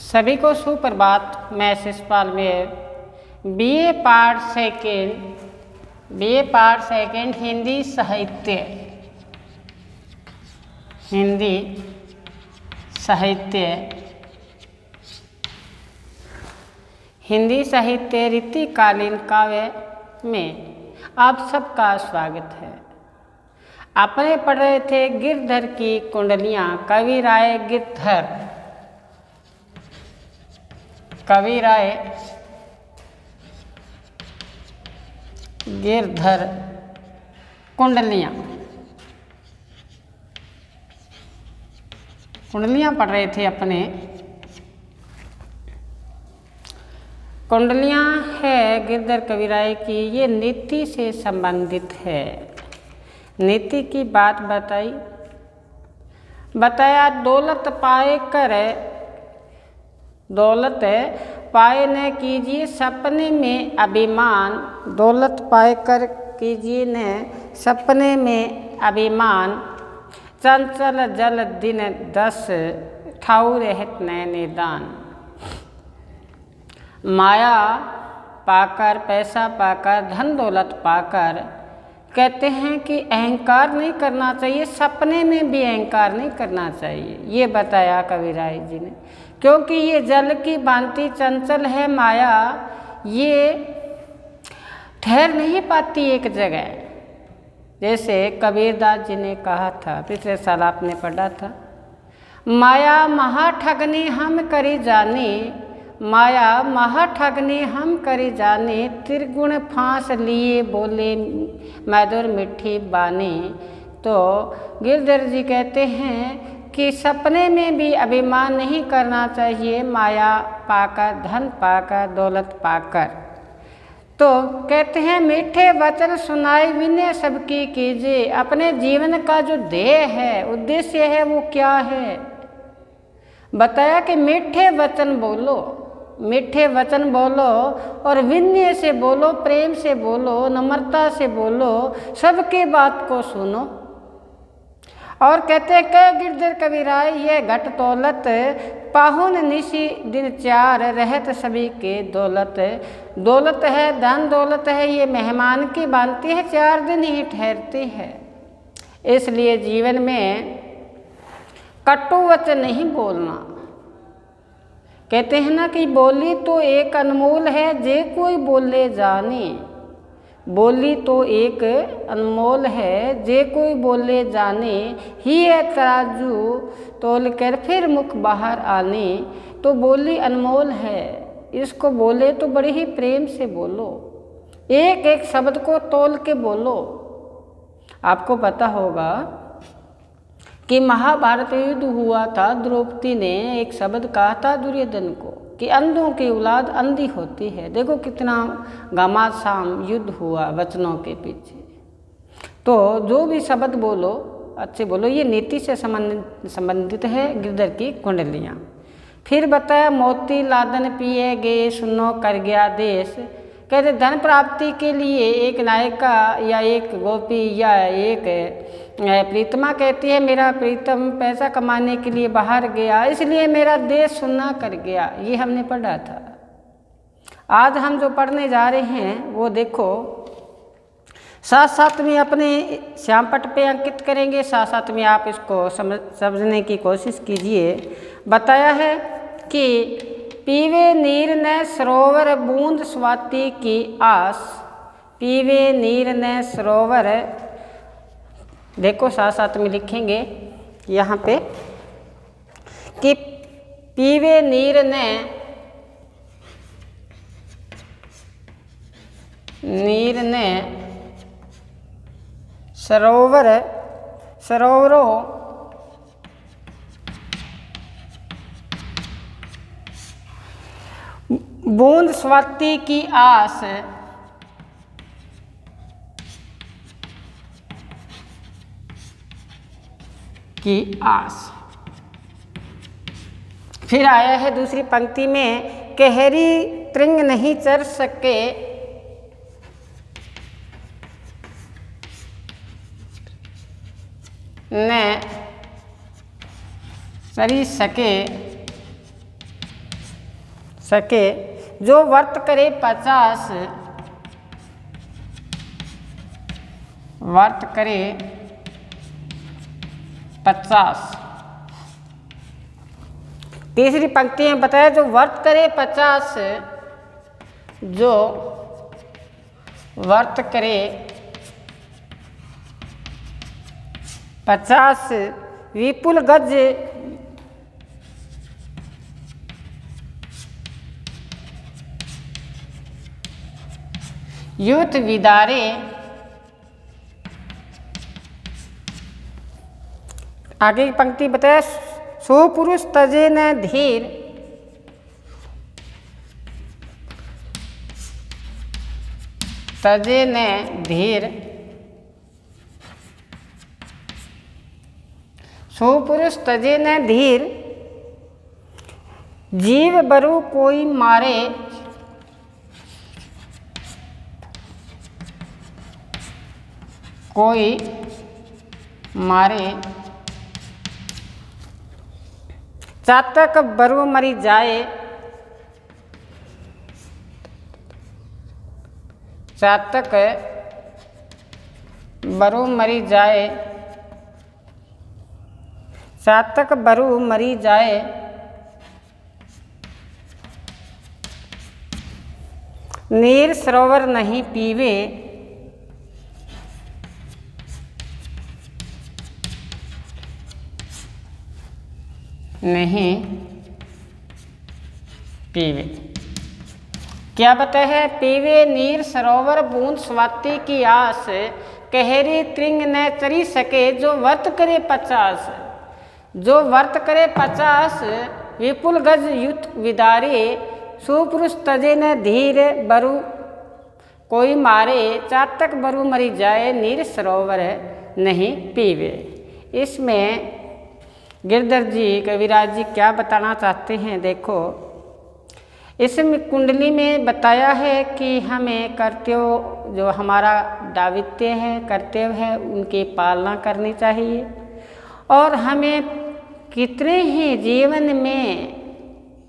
सभी को सुप्रभात। मैं शिषपाल में बीए पार्ट सेकेंड हिंदी साहित्य रीतिकालीन काव्य में आप सबका स्वागत है। आपने पढ़ रहे थे गिरधर की कुंडलियाँ। कवि राय गिरधर कुंडलियाँ पढ़ रहे थे अपने। कुंडलियाँ है गिरधर कवि राय की, ये नीति से संबंधित है। नीति की बात बताया दौलत पाए न कीजिए सपने में अभिमान। दौलत पाए कर कीजिए न सपने में अभिमान। चंचल जल दिन 10 ठाऊ रहत नैने दान। माया पाकर, पैसा पाकर, धन दौलत पाकर कहते हैं कि अहंकार नहीं करना चाहिए, सपने में भी अहंकार नहीं करना चाहिए। ये बताया कवि राय जी ने, क्योंकि ये जल की भांति चंचल है माया, ये ठहर नहीं पाती एक जगह। जैसे कबीरदास जी ने कहा था, पिछले साल आपने पढ़ा था, माया महा ठगनी हम करी जानी। माया महा ठगनी हम करी जाने। त्रिगुण फांस लिए बोले मधुर मिठी बानी। तो गिरधर जी कहते हैं कि सपने में भी अभिमान नहीं करना चाहिए, माया पाकर, धन पाकर, दौलत पाकर। तो कहते हैं मीठे वचन सुनाई विनय सबकी कीजिए। अपने जीवन का जो ध्येय है, उद्देश्य है, वो क्या है बताया कि मीठे वचन बोलो और विनय से बोलो, प्रेम से बोलो, नम्रता से बोलो, सबकी बात को सुनो। और कहते कह गिरधर कवि राय ये घट दौलत पाहुन निशी दिन 4 रहत सभी के दौलत है, धन दौलत है, ये मेहमान की भांति है, 4 दिन ही ठहरती है। इसलिए जीवन में कटु वचन नहीं बोलना। कहते हैं ना कि बोली तो एक अनमोल है, जे कोई बोले जाने। बोली तो एक अनमोल है, जे कोई बोले जाने। ही है तराजू तोल कर फिर मुख बाहर आने। तो बोली अनमोल है, इसको बोले तो बड़े ही प्रेम से बोलो, एक एक शब्द को तोल के बोलो। आपको पता होगा कि महाभारत युद्ध हुआ था, द्रौपदी ने एक शब्द कहा था दुर्योधन को कि अंधों की औलाद अंधी होती है। देखो कितना घमासान युद्ध हुआ वचनों के पीछे। तो जो भी शब्द बोलो अच्छे बोलो। ये नीति से संबंधित है गिरधर की कुंडलियाँ। फिर बताया मोती लादन पिए गे सुनो कर गया देश। कहते धन प्राप्ति के लिए एक नायिका या एक गोपी या एक प्रीतमा कहती है मेरा प्रीतम पैसा कमाने के लिए बाहर गया, इसलिए मेरा देश सुन्ना कर गया। ये हमने पढ़ा था। आज हम जो पढ़ने जा रहे हैं वो देखो, साथ साथ में अपने श्यामपट पे अंकित करेंगे, साथ साथ में आप इसको समझने की कोशिश कीजिए। बताया है कि पीवे नीर न सरोवर बूंद स्वाति की आस। पीवे नीर न सरोवर, देखो साथ साथ में लिखेंगे यहाँ पे कि पीवे नीर ने सरोवरों बूंद स्वाति की आस। फिर आया है दूसरी पंक्ति में कहरी तृंग नहीं चर सके। न सरी सके सके, जो व्रत करे 50, व्रत करे 50। तीसरी पंक्ति में बताया जो व्रत करे 50, जो व्रत करे 50 विपुल गज युत विदारे, आगे की पंक्ति बताया सो पुरुष तजे न धीर, तजे न धीर, सो पुरुष तजे न धीर, जीव बरु कोई मारे, कोई मारे, चातक बरु मरी जाए, चातक बरु मरी जाए, चातक बरु मरी जाए, नीर सरोवर नहीं पीवे, नहीं पीवे। क्या बताया है? पीवे नीर सरोवर बूंद स्वाति की आस, कहरी त्रिंग न चरी सके, जो व्रत करे 50, जो व्रत करे 50 विपुल गज युत विदारे, सुपुरुष तजे न धीर बरु कोई मारे, चातक बरु मरी जाए, नीर सरोवर नहीं पीवे। इसमें गिरधर जी कविराज जी क्या बताना चाहते हैं? देखो, इसमें कुंडली में बताया है कि हमें कर्तव्य, जो हमारा दायित्व है, कर्तव्य है, उनकी पालना करनी चाहिए। और हमें कितने ही जीवन में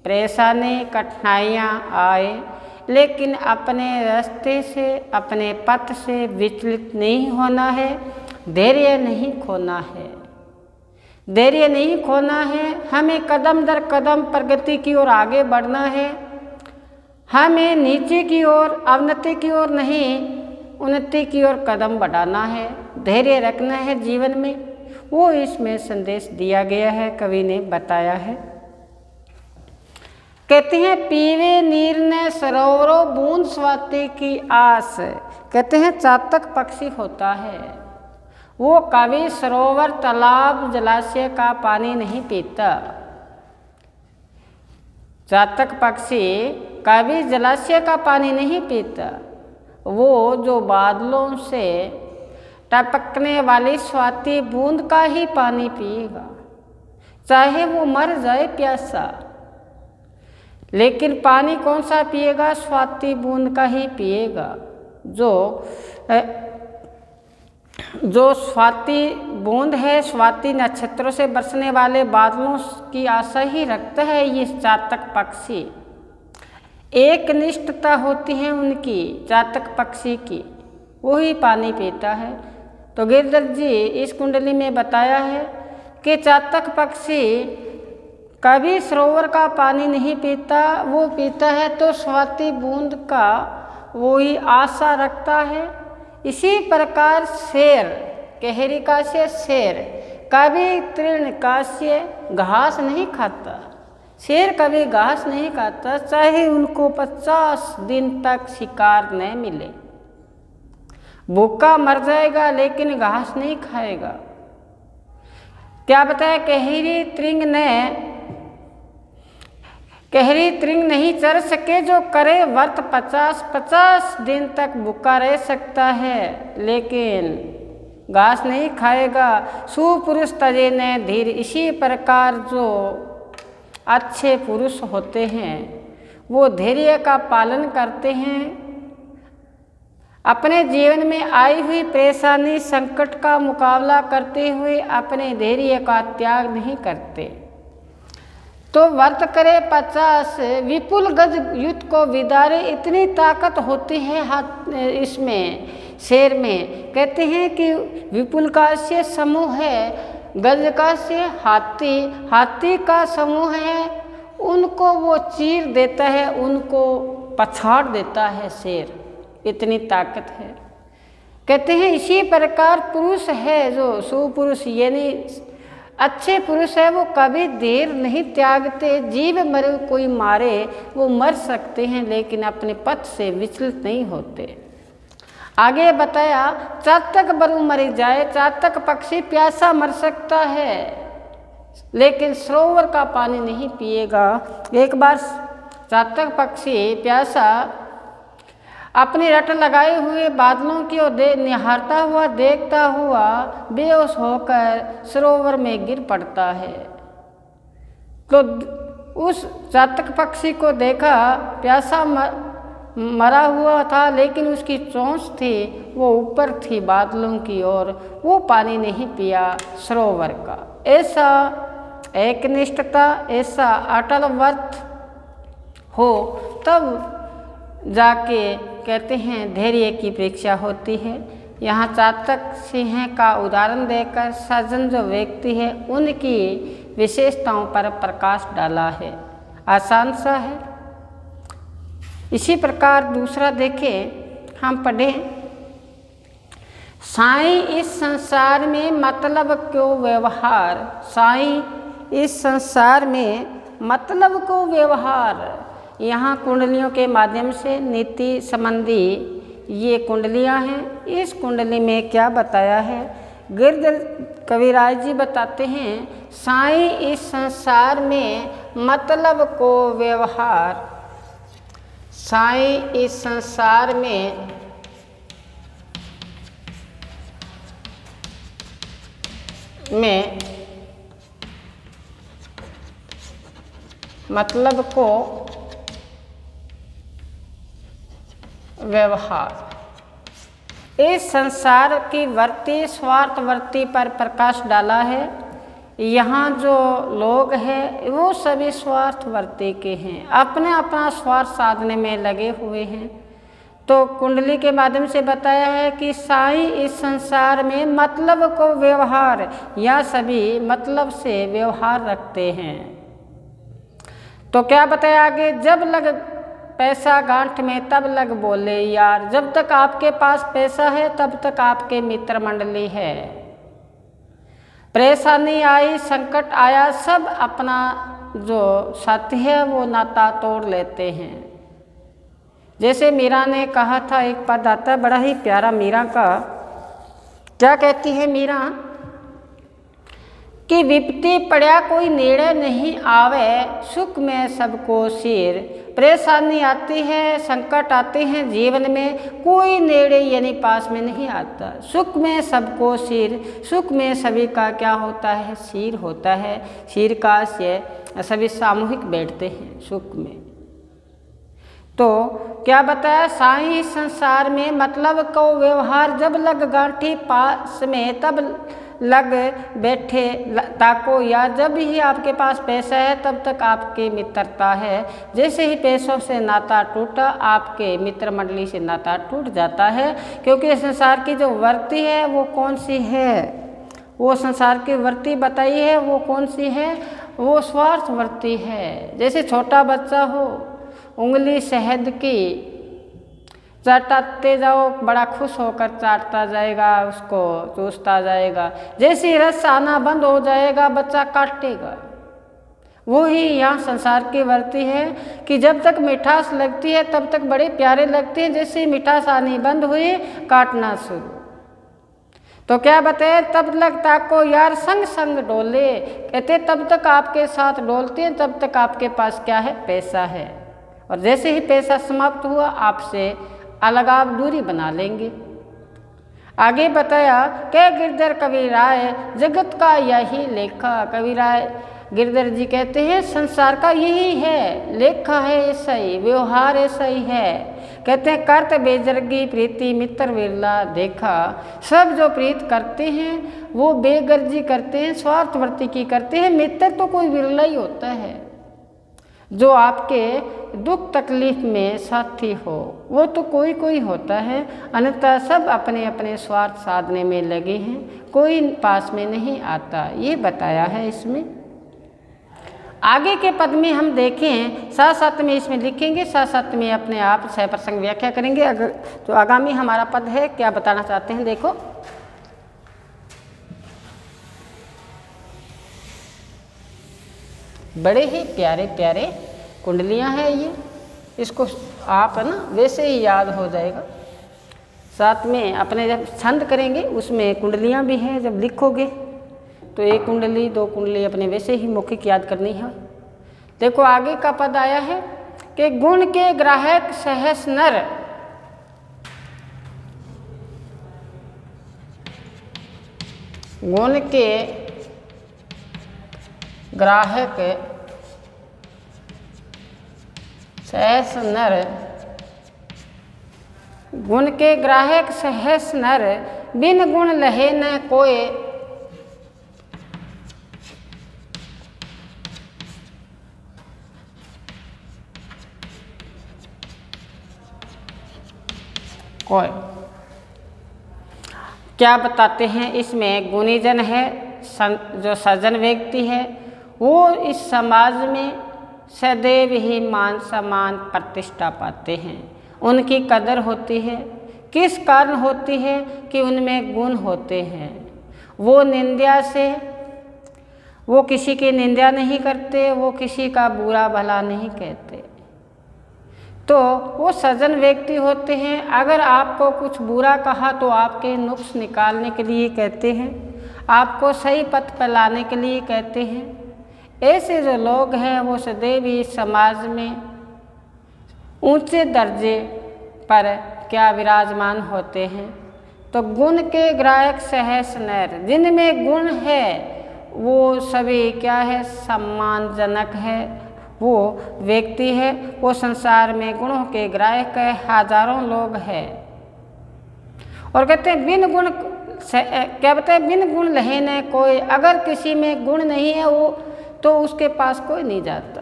परेशानी कठिनाइयाँ आए, लेकिन अपने रास्ते से, अपने पथ से विचलित नहीं होना है, धैर्य नहीं खोना है, धैर्य नहीं खोना है। हमें कदम दर कदम प्रगति की ओर आगे बढ़ना है, हमें नीचे की ओर, अवनति की ओर नहीं, उन्नति की ओर कदम बढ़ाना है, धैर्य रखना है जीवन में। वो इसमें संदेश दिया गया है, कवि ने बताया है। कहते हैं पीवे नीर ने सरोवरों बूंद स्वाति की आस। कहते हैं चातक पक्षी होता है, वो कभी सरोवर, तालाब, जलाशय का पानी नहीं पीता। चातक पक्षी कभी जलाशय का पानी नहीं पीता, वो जो बादलों से टपकने वाली स्वाति बूंद का ही पानी पिएगा, चाहे वो मर जाए प्यासा, लेकिन पानी कौन सा पिएगा? स्वाति बूंद का ही पिएगा। जो स्वाति बूंद है, स्वाति नक्षत्रों से बरसने वाले बादलों की आशा ही रखता है ये चातक पक्षी। एक निष्ठता होती है उनकी, चातक पक्षी की, वही पानी पीता है। तो गिरधर जी इस कुंडली में बताया है कि चातक पक्षी कभी सरोवर का पानी नहीं पीता, वो पीता है तो स्वाति बूंद का वही आशा रखता है। इसी प्रकार शेर, कहरी काश्य शेर कभी तृण काश्य घास नहीं खाता, शेर कभी घास नहीं खाता, चाहे उनको 50 दिन तक शिकार न मिले, भूखा मर जाएगा लेकिन घास नहीं खाएगा। क्या बताया? कहरी त्रिंग नहीं चर सके, जो करे व्रत 50 दिन तक भूखा रह सकता है, लेकिन घास नहीं खाएगा। सुपुरुष तजे न धीर। इसी प्रकार जो अच्छे पुरुष होते हैं वो धैर्य का पालन करते हैं, अपने जीवन में आई हुई परेशानी, संकट का मुकाबला करते हुए अपने धैर्य का त्याग नहीं करते। तो वर्त करे 50 विपुल गज युद्ध को विदारे। इतनी ताकत होती है हाथ इसमें शेर में। कहते हैं कि विपुल का से समूह है, गज का से हाथी, हाथी का समूह है, उनको वो चीर देता है, उनको पछाड़ देता है शेर, इतनी ताकत है। कहते हैं इसी प्रकार पुरुष है जो सुपुरुष यानी अच्छे पुरुष है, वो कभी देर नहीं त्यागते। जीव मरे कोई मारे, वो मर सकते हैं लेकिन अपने पथ से विचलित नहीं होते। आगे बताया चातक बरु मरी जाए, चातक पक्षी प्यासा मर सकता है लेकिन सरोवर का पानी नहीं पिएगा। एक बार चातक पक्षी प्यासा अपनी रट लगाए हुए बादलों की ओर निहारता हुआ देखता हुआ बेहोश होकर सरोवर में गिर पड़ता है। तो उस चातक पक्षी को देखा, प्यासा मरा हुआ था लेकिन उसकी चोंच थी वो ऊपर थी बादलों की ओर, वो पानी नहीं पिया सरोवर का। ऐसा एकनिष्ठता, ऐसा अटल व्रत हो तब जाके कहते हैं धैर्य की परीक्षा होती है। यहाँ चातक सिंह का उदाहरण देकर सज्जन जो व्यक्ति है उनकी विशेषताओं पर प्रकाश डाला है। आसान सा है। इसी प्रकार दूसरा देखें, हम पढ़ें, साईं इस संसार में मतलब क्यों व्यवहार। साईं इस संसार में मतलब को व्यवहार। यहाँ कुंडलियों के माध्यम से नीति संबंधी ये कुंडलियाँ हैं। इस कुंडली में क्या बताया है, गिरधर कविराज जी बताते हैं, साईं इस संसार में मतलब को व्यवहार। साईं इस संसार में मतलब को व्यवहार। इस संसार की वृत्ति स्वार्थ वृत्ति पर प्रकाश डाला है। यहाँ जो लोग हैं वो सभी स्वार्थ वृत्ति के हैं, अपने अपना स्वार्थ साधने में लगे हुए हैं। तो कुंडली के माध्यम से बताया है कि साईं इस संसार में मतलब को व्यवहार, या सभी मतलब से व्यवहार रखते हैं। तो क्या बताया आगे, जब लग पैसा गांठ में तब लग बोले यार। जब तक आपके पास पैसा है तब तक आपके मित्र मंडली है। परेशानी आई, संकट आया, सब अपना जो साथी है वो नाता तोड़ लेते हैं। जैसे मीरा ने कहा था, एक पद आता है बड़ा ही प्यारा मीरा का। क्या कहती है मीरा कि विपत्ति पड़ा कोई नेड़े नहीं आवे, सुख में सबको सिर। परेशानी आती है, संकट आते हैं जीवन में, कोई नेड़े यानी पास में नहीं आता। सुख में सबको सिर, सुख में सभी का क्या होता है, सिर होता है। सिर का से सभी सामूहिक बैठते हैं सुख में। तो क्या बताया, साईं संसार में मतलब को व्यवहार। जब लग गांठी पास में तब लग बैठे ताको, या जब ही आपके पास पैसा है तब तक आपकी मित्रता है। जैसे ही पैसों से नाता टूटा, आपके मित्र मंडली से नाता टूट जाता है। क्योंकि संसार की जो वृत्ति है वो कौन सी है, वो संसार की वृत्ति बताई है वो कौन सी है, वो स्वार्थ वृत्ति है। जैसे छोटा बच्चा हो, उंगली शहद की चाटते जाओ, बड़ा खुश होकर चाटता जाएगा, उसको चूसता जाएगा। जैसे ही रस आना बंद हो जाएगा बच्चा काटेगा। वो ही यहाँ संसार की वृत्ति है कि जब तक मिठास लगती है तब तक बड़े प्यारे लगते हैं, जैसे ही मिठास आनी बंद हुई काटना शुरू। तो क्या बताए, तब लगता को यार संग संग डोले। कहते तब तक आपके साथ डोलते हैं तब तक आपके पास क्या है, पैसा है। और जैसे ही पैसा समाप्त हुआ आपसे अलगाव दूरी बना लेंगे। आगे बताया के गिरधर कविराय जगत का यही लेखा। कविराय गिरधर जी कहते हैं संसार का यही है, लेखा है ऐसा ही, व्यवहार ऐसा ही है। कहते हैं कर्त बेजरगी प्रीति मित्र विरला देखा। सब जो प्रीत करते हैं वो बेगर्जी करते हैं, स्वार्थवृत्ति की करते हैं। मित्र तो कोई विरला ही होता है। जो आपके दुख तकलीफ में साथी हो। वो तो कोई कोई होता है, अन्यथा सब अपने अपने स्वार्थ साधने में लगे हैं, कोई पास में नहीं आता, ये बताया है इसमें। आगे के पद में हम देखें, साथ साथ में इसमें लिखेंगे, साथ साथ में अपने आप सह प्रसंग व्याख्या करेंगे। अगर तो आगामी हमारा पद है, क्या बताना चाहते हैं देखो। बड़े ही प्यारे प्यारे कुंडलियां हैं ये, इसको आप है ना वैसे ही याद हो जाएगा। साथ में अपने जब छंद करेंगे उसमें कुंडलियां भी हैं, जब लिखोगे तो एक कुंडली दो कुंडली अपने वैसे ही मौखिक याद करनी है। देखो आगे का पद आया है कि गुण के ग्राहक सहस नर, गुण के ग्राहक सहस नर, गुण के ग्राहक सहस नर, बिन गुण लहे न कोय, कोय। क्या बताते हैं इसमें, गुणीजन है, जो सज्जन व्यक्ति है, वो इस समाज में सदैव ही मान सम्मान प्रतिष्ठा पाते हैं, उनकी कदर होती है। किस कारण होती है कि उनमें गुण होते हैं। वो निंदा से, वो किसी की निंदा नहीं करते, वो किसी का बुरा भला नहीं कहते, तो वो सज्जन व्यक्ति होते हैं। अगर आपको कुछ बुरा कहा तो आपके नुक्स निकालने के लिए कहते हैं, आपको सही पथ पर लाने के लिए कहते हैं। ऐसे जो लोग हैं वो सदैव ही समाज में ऊंचे दर्जे पर क्या विराजमान होते हैं। तो गुण के ग्राहक सहस नर, जिनमें गुण है वो सभी क्या है, सम्मानजनक है, वो व्यक्ति है, वो संसार में गुणों के ग्राहक है, हजारों लोग हैं। और कहते हैं बिन गुण, क्या बताए, बिन गुण लहे न कोई। अगर किसी में गुण नहीं है वो तो उसके पास कोई नहीं जाता,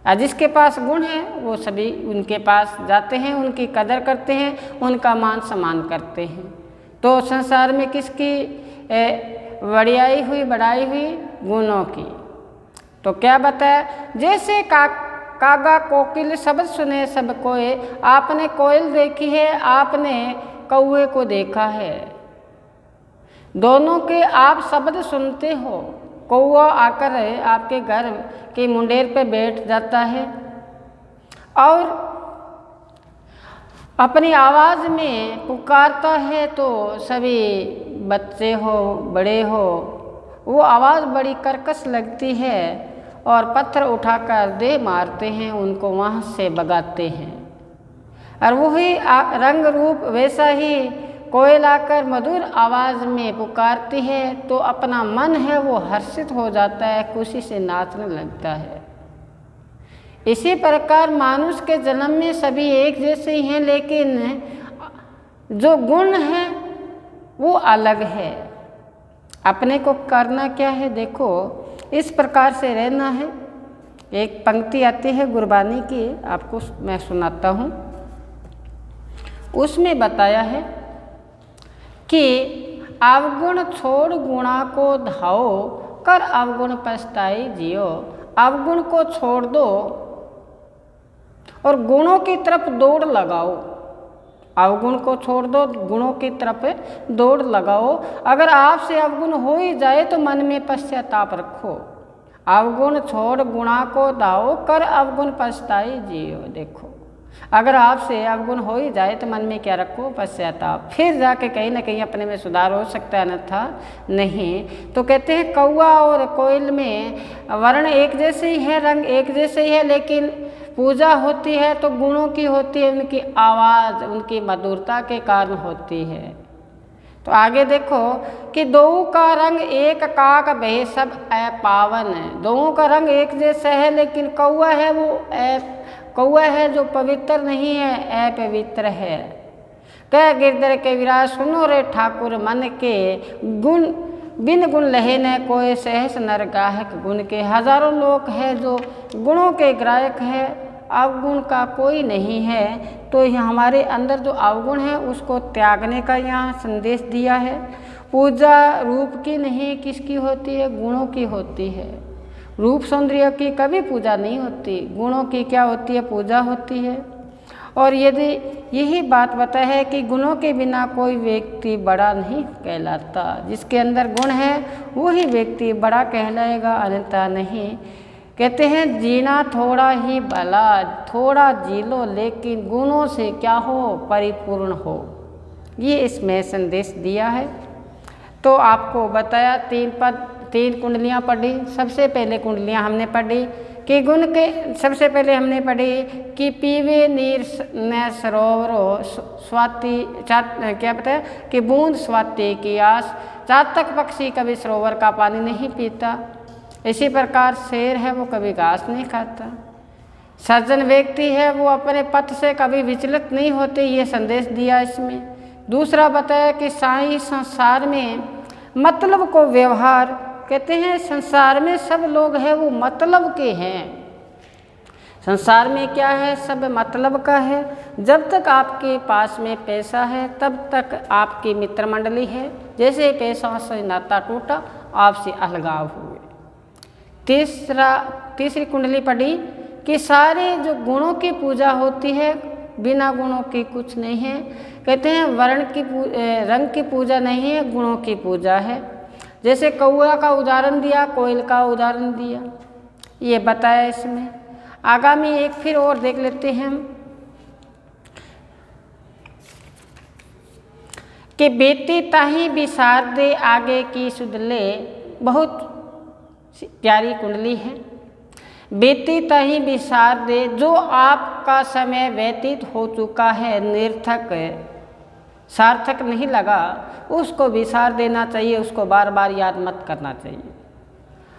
और जिसके पास गुण है वो सभी उनके पास जाते हैं, उनकी कदर करते हैं, उनका मान सम्मान करते हैं। तो संसार में किसकी बढ़ाई हुई गुणों की। तो क्या बताया, जैसे कागा कोकिल शब्द सुने सब कोय, आपने कोयल देखी है, आपने कौए को देखा है, दोनों के आप शब्द सुनते हो। कौआ आकर आपके घर की मुंडेर पे बैठ जाता है और अपनी आवाज़ में पुकारता है, तो सभी बच्चे हो बड़े हो वो आवाज़ बड़ी कर्कश लगती है और पत्थर उठाकर दे मारते हैं, उनको वहाँ से भगाते हैं। और वही रंग रूप वैसा ही कोयल आकर मधुर आवाज़ में पुकारती है, तो अपना मन है वो हर्षित हो जाता है, खुशी से नाचने लगता है। इसी प्रकार मानुष के जन्म में सभी एक जैसे ही हैं, लेकिन जो गुण है वो अलग है। अपने को करना क्या है, देखो इस प्रकार से रहना है। एक पंक्ति आती है गुरबानी की, आपको मैं सुनाता हूँ। उसमें बताया है कि अवगुण छोड़ गुणा को धाओ, कर अवगुण पछताई जियो। अवगुण को छोड़ दो और गुणों की तरफ दौड़ लगाओ। अवगुण को छोड़ दो, गुणों की तरफ दौड़ लगाओ। अगर आपसे अवगुण हो ही जाए तो मन में पश्चाताप रखो। अवगुण छोड़ गुणा को दाओ, कर अवगुण पछताई जियो। देखो अगर आपसे अवगुण हो ही जाए तो मन में क्या रखो, पश्चाताप, फिर जाके कहीं ना कहीं अपने में सुधार हो सकता है, अन्यथा नहीं। तो कहते हैं कौआ और कोयल में वर्ण एक जैसे ही है, रंग एक जैसे ही है, लेकिन पूजा होती है तो गुणों की होती है, उनकी आवाज़ उनकी मधुरता के कारण होती है। तो आगे देखो कि दो का रंग एक काक बहे सब अपावन। दोनों का रंग एक जैसा है, लेकिन कौआ है वो कौआ है जो पवित्र नहीं है, अपवित्र है। कह गिरधर के विराज सुनो रे ठाकुर मन के, बिन गुण लहे न कोई सहस नर गाहक गुण के। हजारों लोग हैं जो गुणों के ग्राहक है, अवगुण का कोई नहीं है। तो यह हमारे अंदर जो अवगुण है उसको त्यागने का यहाँ संदेश दिया है। पूजा रूप की नहीं, किसकी होती है? गुणों की होती है। रूप सौंदर्य की कभी पूजा नहीं होती, गुणों की क्या होती है? पूजा होती है। और यदि यही बात बताया है कि गुणों के बिना कोई व्यक्ति बड़ा नहीं कहलाता, जिसके अंदर गुण है वही व्यक्ति बड़ा कहलाएगा, अन्यथा नहीं। कहते हैं जीना थोड़ा ही भला, थोड़ा जी लो लेकिन गुणों से क्या हो? परिपूर्ण हो। ये इसमें संदेश दिया है। तो आपको बताया 3 कुंडलियाँ पढ़ी। सबसे पहले कुंडलियाँ हमने पढ़ी कि गुण के, सबसे पहले हमने पढ़ी कि पीवे नीर न सरोवरो स्वाति, क्या बताया कि बूंद स्वाति की आस, चातक पक्षी कभी सरोवर का पानी नहीं पीता, इसी प्रकार शेर है वो कभी घास नहीं खाता। सज्जन व्यक्ति है वो अपने पथ से कभी विचलित नहीं होते, ये संदेश दिया इसमें। दूसरा बताया कि साईं संसार में मतलब को व्यवहार, कहते हैं संसार में सब लोग हैं वो मतलब के हैं। संसार में क्या है? सब मतलब का है। जब तक आपके पास में पैसा है तब तक आपकी मित्र मंडली है, जैसे पैसा से नाता टूटा आपसे अलगाव हुए। तीसरी कुंडली पढ़ी कि सारे जो गुणों की पूजा होती है, बिना गुणों की कुछ नहीं है। कहते हैं वर्ण की रंग की पूजा नहीं है, गुणों की पूजा है। जैसे कौआ का उदाहरण दिया, कोयल का उदाहरण दिया, ये बताया इसमें। आगामी एक फिर और देख लेते हैं हम कि बेटी ताही विसार दे आगे की सुध ले। बहुत प्यारी कुंडली है। बेटी ताही विसार दे, जो आपका समय व्यतीत हो चुका है, निर्थक सार्थक नहीं लगा, उसको विसार देना चाहिए, उसको बार बार याद मत करना चाहिए।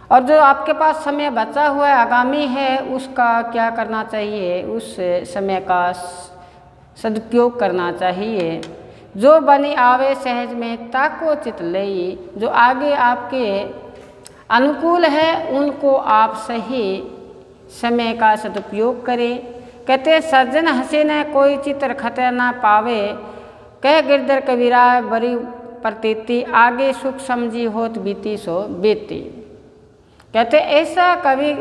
और जो आपके पास समय बचा हुआ है, आगामी है, उसका क्या करना चाहिए? उस समय का सदुपयोग करना चाहिए। जो बनी आवे सहज में ताको चित लई, जो आगे आपके अनुकूल है उनको आप सही समय का सदुपयोग करें। कहते सज्जन हंसे न कोई चित्र खतर ना पावे, कह गिरधर कबीरा बड़ी प्रतीति, आगे सुख समझी होत बीती सो बीती। कहते ऐसा कभी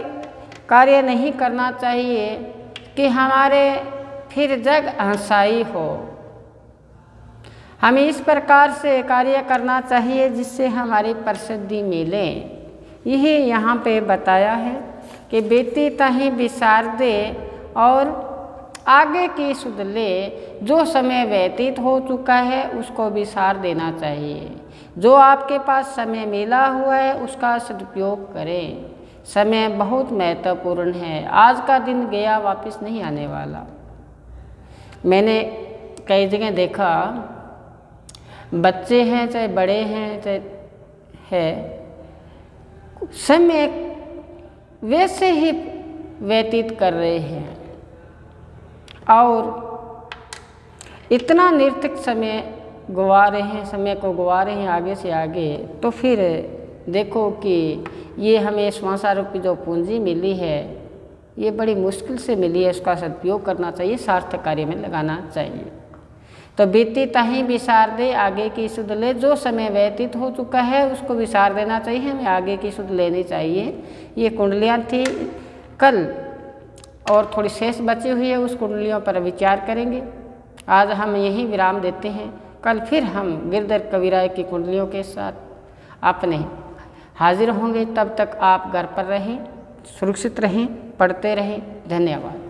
कार्य नहीं करना चाहिए कि हमारे फिर जग हंसाई हो। हमें इस प्रकार से कार्य करना चाहिए जिससे हमारी प्रसिद्धि मिले। यही यहाँ पे बताया है कि बेटी ताही विसार दे और आगे की सुध ले। जो समय व्यतीत हो चुका है उसको विसार देना चाहिए। जो आपके पास समय मिला हुआ है उसका सदुपयोग करें। समय बहुत महत्वपूर्ण है। आज का दिन गया वापस नहीं आने वाला। मैंने कई जगह देखा, बच्चे हैं चाहे बड़े हैं चाहे है, समय वैसे ही व्यतीत कर रहे हैं और इतना निर्थक समय गवा रहे हैं, समय को गवा रहे हैं आगे से आगे। तो फिर देखो कि ये हमें श्वासा रूपी जो पूंजी मिली है ये बड़ी मुश्किल से मिली है, उसका सदुपयोग करना चाहिए, सार्थक कार्य में लगाना चाहिए। तो बीती ताही विसार दे आगे की सुध ले। जो समय व्यतीत हो चुका है उसको विसार देना चाहिए, हमें आगे की सुध लेनी चाहिए। ये कुंडलियाँ थी। कल और थोड़ी शेष बची हुई है, उस कुंडलियों पर विचार करेंगे। आज हम यहीं विराम देते हैं। कल फिर हम गिरधर कविराय की कुंडलियों के साथ अपने हाजिर होंगे। तब तक आप घर पर रहें, सुरक्षित रहें, पढ़ते रहें। धन्यवाद।